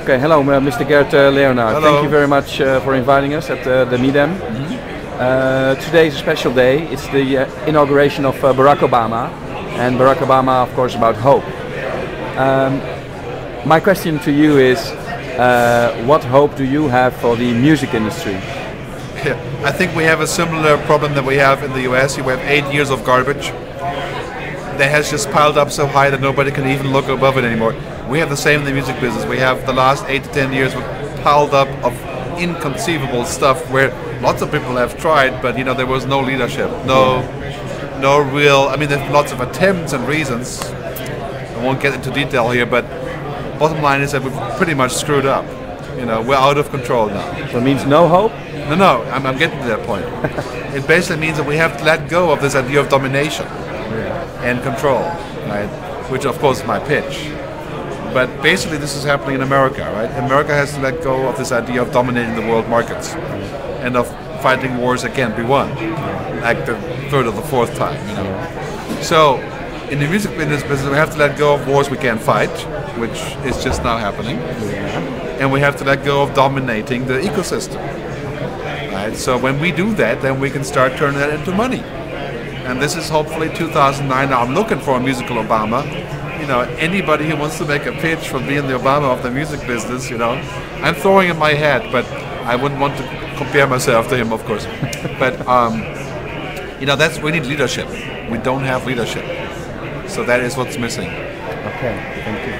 Okay, hello, Mr. Gerd Leonhard. Hello. Thank you very much for inviting us at the Midem. Today is a special day. It's the inauguration of Barack Obama, and Barack Obama, of course, about hope. My question to you is, what hope do you have for the music industry? Yeah, I think we have a similar problem that we have in the US. You have 8 years of garbage that has just piled up so high that nobody can even look above it anymore. We have the same in the music business. We have the last 8 to 10 years piled up of inconceivable stuff where lots of people have tried, but you know there was no leadership, no real. I mean, there's lots of attempts and reasons. I won't get into detail here, but bottom line is that we've pretty much screwed up. You know, we're out of control now. So it means no hope? No, I'm getting to that point. It basically means that we have to let go of this idea of domination and control, right? Which of course is my pitch. But basically this is happening in America, right? America has to let go of this idea of dominating the world markets and of fighting wars that can't be won, like the third or the fourth time, you know. So in the music business we have to let go of wars we can't fight, which is just now happening. And we have to let go of dominating the ecosystem. Right? So when we do that, then we can start turning that into money. And this is hopefully 2009. Now I'm looking for a musical Obama. You know, anybody who wants to make a pitch for being the Obama of the music business, you know, I'm throwing in my hat, but I wouldn't want to compare myself to him, of course. But you know, we need leadership. We don't have leadership, so that is what's missing. Okay, thank you.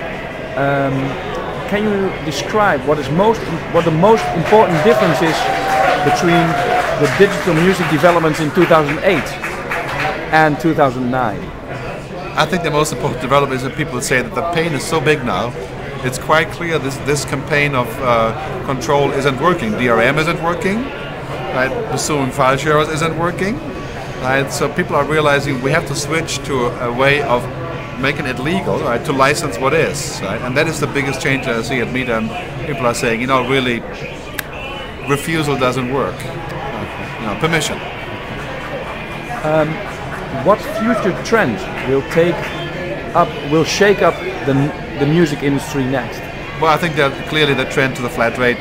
Can you describe what the most important difference is between the digital music developments in 2008 and 2009? I think the most important development is that people say that the pain is so big now. It's quite clear this campaign of control isn't working. DRM isn't working, right? Pursuing file sharers isn't working, right? So people are realizing we have to switch to a way of making it legal, right? To license what is, right? And that is the biggest change that I see at Midem. People are saying, you know, really, refusal doesn't work. You know, permission. What future trend will shake up the music industry next? Well, I think that clearly the trend to the flat rate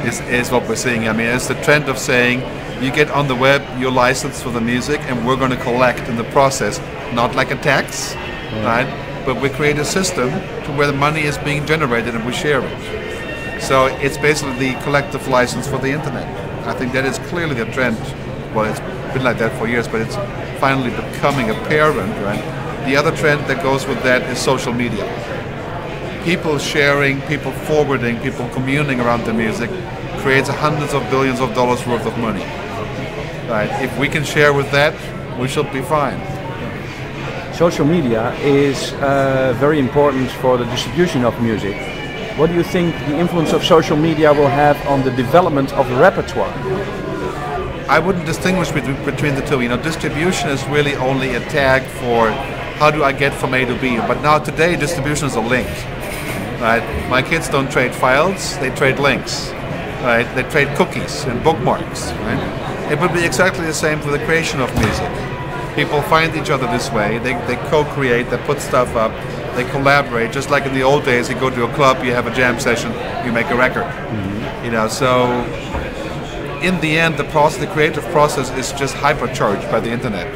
is what we're seeing. I mean, it's the trend of saying you get on the web, you're licensed for the music, and we're going to collect in the process, not like a tax, right? But we create a system to where the money is being generated and we share it. So it's basically the collective license for the internet. I think that is clearly the trend. Well, it's been like that for years, but it's finally becoming apparent, right? The other trend that goes with that is social media. People sharing, people forwarding, people communing around the music creates hundreds of billions of dollars worth of money. Right? If we can share with that, we should be fine. Social media is very important for the distribution of music. What do you think the influence of social media will have on the development of the repertoire? I wouldn't distinguish between the two. You know, distribution is really only a tag for how do I get from A to B. But now today, distribution is a link. Right? My kids don't trade files; they trade links. Right? They trade cookies and bookmarks. Right? It would be exactly the same for the creation of music. People find each other this way. They co-create. They put stuff up. They collaborate. Just like in the old days, you go to a club, you have a jam session, you make a record. You know, so. In the end, the creative process is just hypercharged by the internet.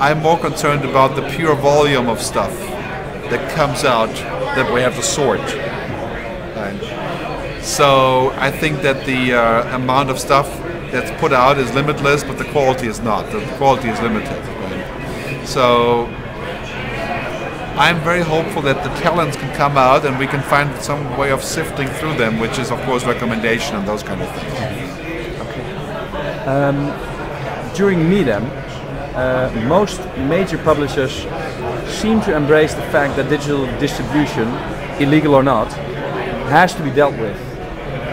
I'm more concerned about the pure volume of stuff that comes out that we have to sort. Right? So I think that the amount of stuff that's put out is limitless, but the quality is not. The quality is limited. Right? So I'm very hopeful that the talents can come out and we can find some way of sifting through them, which is of course recommendation and those kind of things. During Midem, most major publishers seem to embrace the fact that digital distribution, illegal or not, has to be dealt with.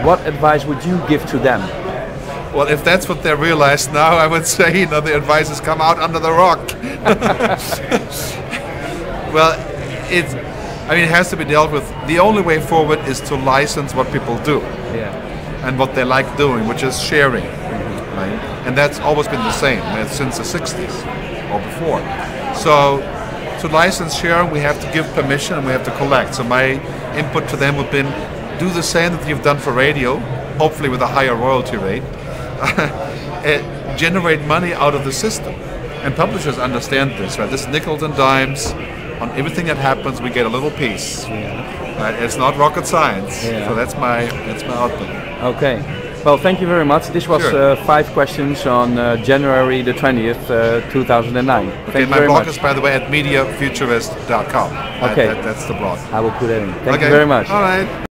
What advice would you give to them? Well, if that's what they realize now, I would say, you know, the advice has come out under the rock. Well, it has to be dealt with. The only way forward is to license what people do and what they like doing, which is sharing. Right? And that's always been the same since the 60s or before. So to license sharing, we have to give permission and we have to collect. So my input to them would have been, do the same that you've done for radio, hopefully with a higher royalty rate, generate money out of the system. And publishers understand this, right? This is nickels and dimes. On everything that happens, we get a little piece. Yeah. Right? It's not rocket science. Yeah. So that's my output. Okay. Well, thank you very much. This was Sure. 5 questions on January the 20th, 2009. Okay, Thank you my very blog much. is, by the way, at mediafuturist.com. Okay. That's the blog. I will put it in. Thank Okay. you very much. All right.